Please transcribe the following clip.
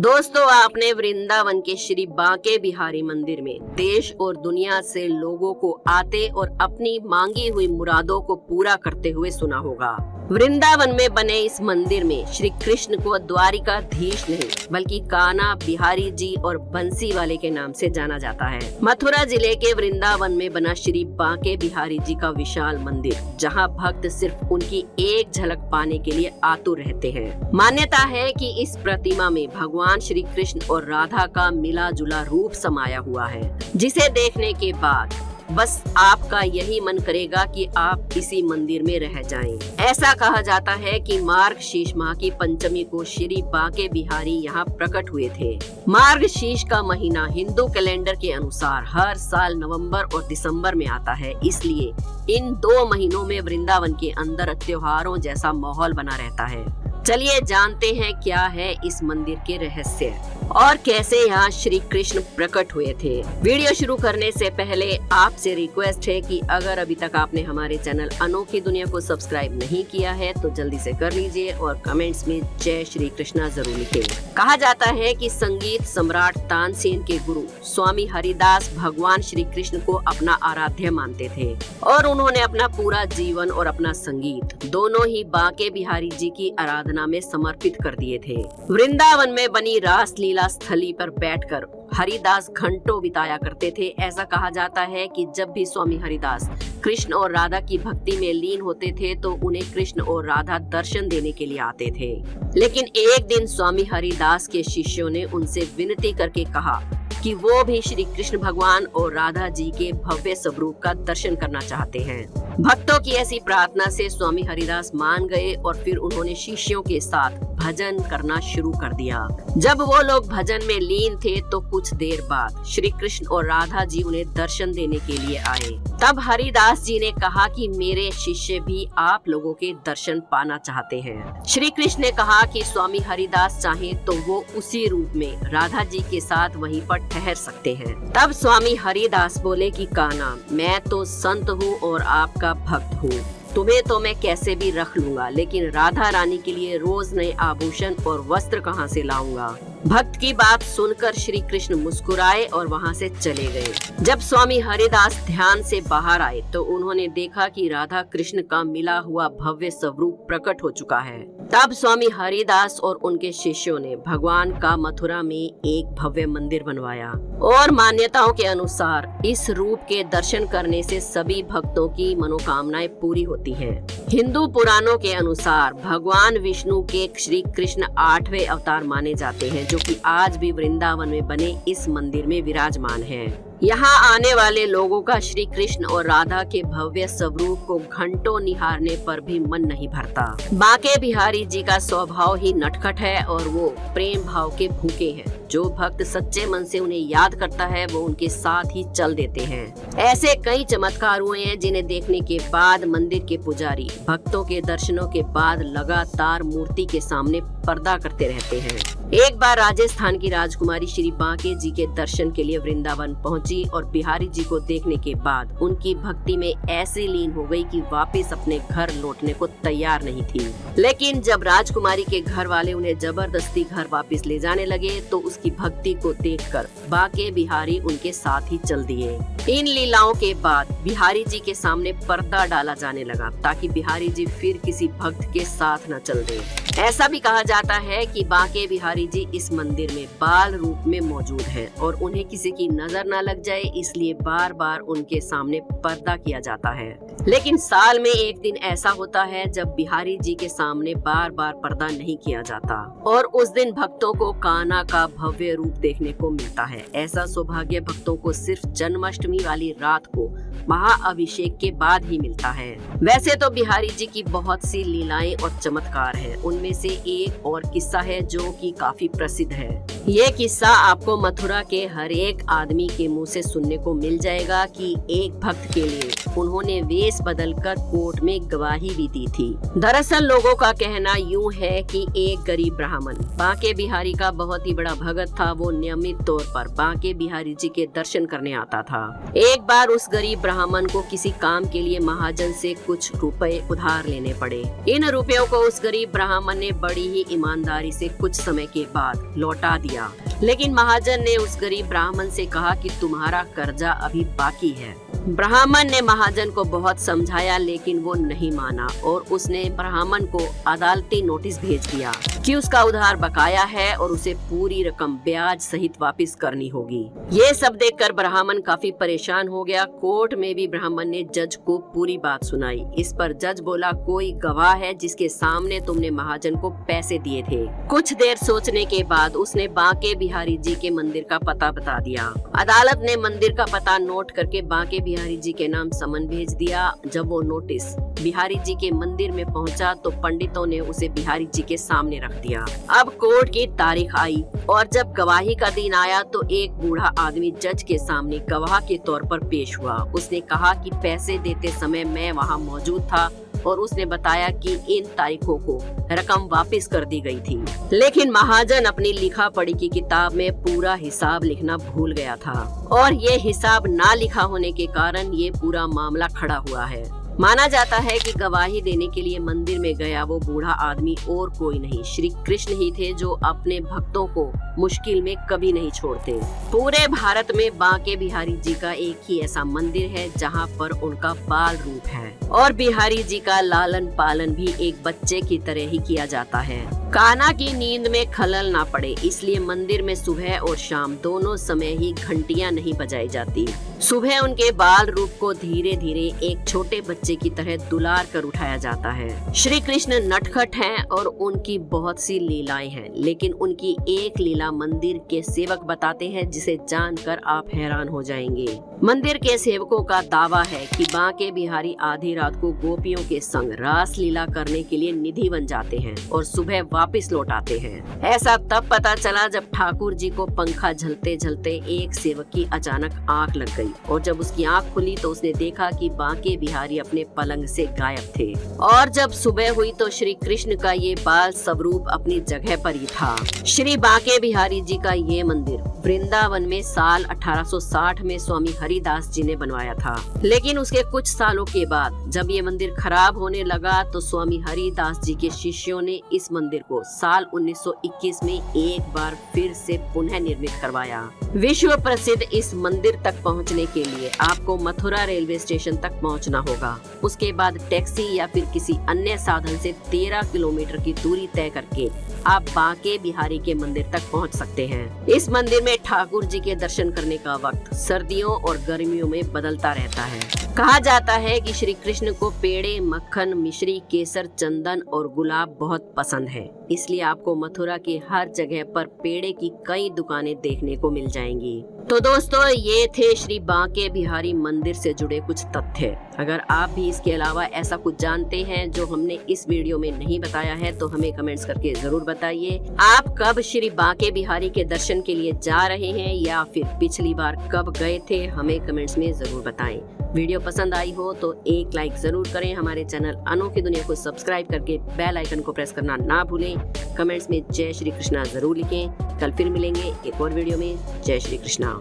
दोस्तों, आपने वृंदावन के श्री बांके बिहारी मंदिर में देश और दुनिया से लोगों को आते और अपनी मांगी हुई मुरादों को पूरा करते हुए सुना होगा। वृंदावन में बने इस मंदिर में श्री कृष्ण को द्वारिकाधीश नहीं बल्कि कान्हा, बिहारी जी और बंसी वाले के नाम से जाना जाता है। मथुरा जिले के वृंदावन में बना श्री बांके बिहारी जी का विशाल मंदिर, जहां भक्त सिर्फ उनकी एक झलक पाने के लिए आतुर रहते हैं। मान्यता है कि इस प्रतिमा में भगवान श्री कृष्ण और राधा का मिला जुला रूप समाया हुआ है, जिसे देखने के बाद बस आपका यही मन करेगा कि आप इसी मंदिर में रह जाएं। ऐसा कहा जाता है कि मार्गशीर्ष माह की पंचमी को श्री बांके बिहारी यहाँ प्रकट हुए थे। मार्गशीर्ष का महीना हिंदू कैलेंडर के अनुसार हर साल नवंबर और दिसंबर में आता है, इसलिए इन 2 महीनों में वृंदावन के अंदर त्योहारों जैसा माहौल बना रहता है। चलिए जानते हैं क्या है इस मंदिर के रहस्य और कैसे यहाँ श्री कृष्ण प्रकट हुए थे। वीडियो शुरू करने से पहले आपसे रिक्वेस्ट है कि अगर अभी तक आपने हमारे चैनल अनोखी दुनिया को सब्सक्राइब नहीं किया है तो जल्दी से कर लीजिए और कमेंट्स में जय श्री कृष्णा जरूर लिखें। कहा जाता है कि संगीत सम्राट तानसेन के गुरु स्वामी हरिदास भगवान श्री कृष्ण को अपना आराध्य मानते थे और उन्होंने अपना पूरा जीवन और अपना संगीत दोनों ही बांके बिहारी जी की आराधना में समर्पित कर दिए थे। वृंदावन में बनी रास लीला स्थली पर बैठकर हरिदास घंटों बिताया करते थे। ऐसा कहा जाता है कि जब भी स्वामी हरिदास कृष्ण और राधा की भक्ति में लीन होते थे तो उन्हें कृष्ण और राधा दर्शन देने के लिए आते थे। लेकिन एक दिन स्वामी हरिदास के शिष्यों ने उनसे विनती करके कहा कि वो भी श्री कृष्ण भगवान और राधा जी के भव्य स्वरूप का दर्शन करना चाहते हैं। भक्तों की ऐसी प्रार्थना से स्वामी हरिदास मान गए और फिर उन्होंने शिष्यों के साथ भजन करना शुरू कर दिया। जब वो लोग भजन में लीन थे तो कुछ देर बाद श्री कृष्ण और राधा जी उन्हें दर्शन देने के लिए आए। तब हरिदास जी ने कहा कि मेरे शिष्य भी आप लोगों के दर्शन पाना चाहते हैं। श्री कृष्ण ने कहा कि स्वामी हरिदास चाहे तो वो उसी रूप में राधा जी के साथ वहीं पर ठहर सकते हैं। तब स्वामी हरिदास बोले कि कान्हा, मैं तो संत हूँ और आपका भक्त हूँ, तुम्हें तो मैं कैसे भी रख लूंगा, लेकिन राधा रानी के लिए रोज नए आभूषण और वस्त्र कहाँ से लाऊंगा। भक्त की बात सुनकर श्री कृष्ण मुस्कुराए और वहाँ से चले गए। जब स्वामी हरिदास ध्यान से बाहर आए तो उन्होंने देखा कि राधा कृष्ण का मिला हुआ भव्य स्वरूप प्रकट हो चुका है। तब स्वामी हरिदास और उनके शिष्यों ने भगवान का मथुरा में एक भव्य मंदिर बनवाया और मान्यताओं के अनुसार इस रूप के दर्शन करने से सभी भक्तों की मनोकामनाएं पूरी होती है। हिंदू पुराणों के अनुसार भगवान विष्णु के श्री कृष्ण 8वें अवतार माने जाते हैं, जो कि आज भी वृंदावन में बने इस मंदिर में विराजमान है। यहाँ आने वाले लोगों का श्री कृष्ण और राधा के भव्य स्वरूप को घंटों निहारने पर भी मन नहीं भरता। बांके बिहारी जी का स्वभाव ही नटखट है और वो प्रेम भाव के भूखे हैं। जो भक्त सच्चे मन से उन्हें याद करता है वो उनके साथ ही चल देते हैं। ऐसे कई चमत्कार हुए हैं जिन्हें देखने के बाद मंदिर के पुजारी भक्तों के दर्शनों के बाद लगातार मूर्ति के सामने पर्दा करते रहते हैं। एक बार राजस्थान की राजकुमारी श्री बांके जी के दर्शन के लिए वृंदावन पहुंची और बिहारी जी को देखने के बाद उनकी भक्ति में ऐसे लीन हो गई कि वापस अपने घर लौटने को तैयार नहीं थी। लेकिन जब राजकुमारी के घर वाले उन्हें जबरदस्ती घर वापस ले जाने लगे तो उसकी भक्ति को देखकर बांके बिहारी उनके साथ ही चल दिए। इन लीलाओं के बाद बिहारी जी के सामने पर्दा डाला जाने लगा ताकि बिहारी जी फिर किसी भक्त के साथ न चल दे। ऐसा भी कहा जाता है कि बांके बिहारी जी इस मंदिर में बाल रूप में मौजूद हैं और उन्हें किसी की नजर न लग जाए इसलिए बार बार उनके सामने पर्दा किया जाता है। लेकिन साल में एक दिन ऐसा होता है जब बिहारी जी के सामने बार बार पर्दा नहीं किया जाता और उस दिन भक्तों को कान्हा का भव्य रूप देखने को मिलता है। ऐसा सौभाग्य भक्तों को सिर्फ जन्माष्टमी वाली रात को महाअभिषेक के बाद ही मिलता है। वैसे तो बिहारी जी की बहुत सी लीलाएं और चमत्कार हैं। उनमें से एक और किस्सा है जो कि काफी प्रसिद्ध है। ये किस्सा आपको मथुरा के हर एक आदमी के मुंह से सुनने को मिल जाएगा कि एक भक्त के लिए उन्होंने वेश बदलकर कोर्ट में गवाही भी दी थी। दरअसल लोगों का कहना यूं है कि एक गरीब ब्राह्मण बांके बिहारी का बहुत ही बड़ा भगत था। वो नियमित तौर पर बांके बिहारी जी के दर्शन करने आता था। एक बार उस गरीब ब्राह्मण को किसी काम के लिए महाजन से कुछ रुपए उधार लेने पड़े। इन रुपयों को उस गरीब ब्राह्मण ने बड़ी ही ईमानदारी से कुछ समय के बाद लौटा दिया। दिया। लेकिन महाजन ने उस गरीब ब्राह्मण से कहा कि तुम्हारा कर्जा अभी बाकी है। ब्राह्मण ने महाजन को बहुत समझाया लेकिन वो नहीं माना और उसने ब्राह्मण को अदालती नोटिस भेज दिया कि उसका उधार बकाया है और उसे पूरी रकम ब्याज सहित वापस करनी होगी। ये सब देखकर ब्राह्मण काफी परेशान हो गया। कोर्ट में भी ब्राह्मण ने जज को पूरी बात सुनाई। इस पर जज बोला, कोई गवाह है जिसके सामने तुमने महाजन को पैसे दिए थे? कुछ देर सोचने के बाद उसने बांके बिहारी जी के मंदिर का पता बता दिया। अदालत ने मंदिर का पता नोट करके बांके बिहारी जी के नाम समन भेज दिया। जब वो नोटिस बिहारी जी के मंदिर में पहुंचा तो पंडितों ने उसे बिहारी जी के सामने रख दिया। अब कोर्ट की तारीख आई और जब गवाही का दिन आया तो एक बूढ़ा आदमी जज के सामने गवाह के तौर पर पेश हुआ। उसने कहा कि पैसे देते समय मैं वहां मौजूद था और उसने बताया कि इन तारीखों को रकम वापस कर दी गई थी। लेकिन महाजन अपनी लिखा पढ़ी की किताब में पूरा हिसाब लिखना भूल गया था और ये हिसाब ना लिखा होने के कारण ये पूरा मामला खड़ा हुआ है। माना जाता है कि गवाही देने के लिए मंदिर में गया वो बूढ़ा आदमी और कोई नहीं, श्री कृष्ण ही थे, जो अपने भक्तों को मुश्किल में कभी नहीं छोड़ते। पूरे भारत में बांके बिहारी जी का एक ही ऐसा मंदिर है जहां पर उनका बाल रूप है और बिहारी जी का लालन पालन भी एक बच्चे की तरह ही किया जाता है। कान्हा की नींद में खलल ना पड़े इसलिए मंदिर में सुबह और शाम दोनों समय ही घंटियां नहीं बजाई जाती। सुबह उनके बाल रूप को धीरे धीरे एक छोटे बच्चे की तरह दुलार कर उठाया जाता है। श्री कृष्ण नटखट हैं और उनकी बहुत सी लीलाएं हैं, लेकिन उनकी एक लीला मंदिर के सेवक बताते हैं जिसे जानकर आप हैरान हो जाएंगे। मंदिर के सेवकों का दावा है कि बांके बिहारी आधी रात को गोपियों के संग रास लीला करने के लिए निधि बन जाते हैं और सुबह वापस लौट आते हैं। ऐसा तब पता चला जब ठाकुर जी को पंखा झलते झलते एक सेवक की अचानक आंख लग गई और जब उसकी आंख खुली तो उसने देखा कि बांके बिहारी अपने पलंग से गायब थे और जब सुबह हुई तो श्री कृष्ण का ये बाल स्वरूप अपनी जगह पर ही था। श्री बांके बिहारी जी का ये मंदिर वृंदावन में साल 1860 में स्वामी हरिदास जी ने बनवाया था, लेकिन उसके कुछ सालों के बाद जब ये मंदिर खराब होने लगा तो स्वामी हरिदास जी के शिष्यों ने इस मंदिर को साल 1921 में एक बार फिर से पुनः निर्मित करवाया। विश्व प्रसिद्ध इस मंदिर तक पहुंचने के लिए आपको मथुरा रेलवे स्टेशन तक पहुंचना होगा। उसके बाद टैक्सी या फिर किसी अन्य साधन से 13 किलोमीटर की दूरी तय करके आप बांके बिहारी के मंदिर तक पहुंच सकते हैं। इस मंदिर में ठाकुर जी के दर्शन करने का वक्त सर्दियों और गर्मियों में बदलता रहता है। कहा जाता है कि श्री कृष्ण को पेड़े, मक्खन, मिश्री, केसर, चंदन और गुलाब बहुत पसंद है, इसलिए आपको मथुरा के हर जगह पर पेड़े की कई दुकानें देखने को मिल जाएंगी। तो दोस्तों, ये थे श्री बांके बिहारी मंदिर से जुड़े कुछ तथ्य। अगर आप भी इसके अलावा ऐसा कुछ जानते हैं जो हमने इस वीडियो में नहीं बताया है तो हमें कमेंट्स करके जरूर बताइए। आप कब श्री बांके बिहारी के दर्शन के लिए जा रहे हैं या फिर पिछली बार कब गए थे, हमें कमेंट्स में जरूर बताएं। वीडियो पसंद आई हो तो एक लाइक जरूर करें। हमारे चैनल अनोखी दुनिया को सब्सक्राइब करके बेल आइकन को प्रेस करना ना भूलें। कमेंट्स में जय श्री कृष्णा जरूर लिखें। कल फिर मिलेंगे एक और वीडियो में। जय श्री कृष्णा।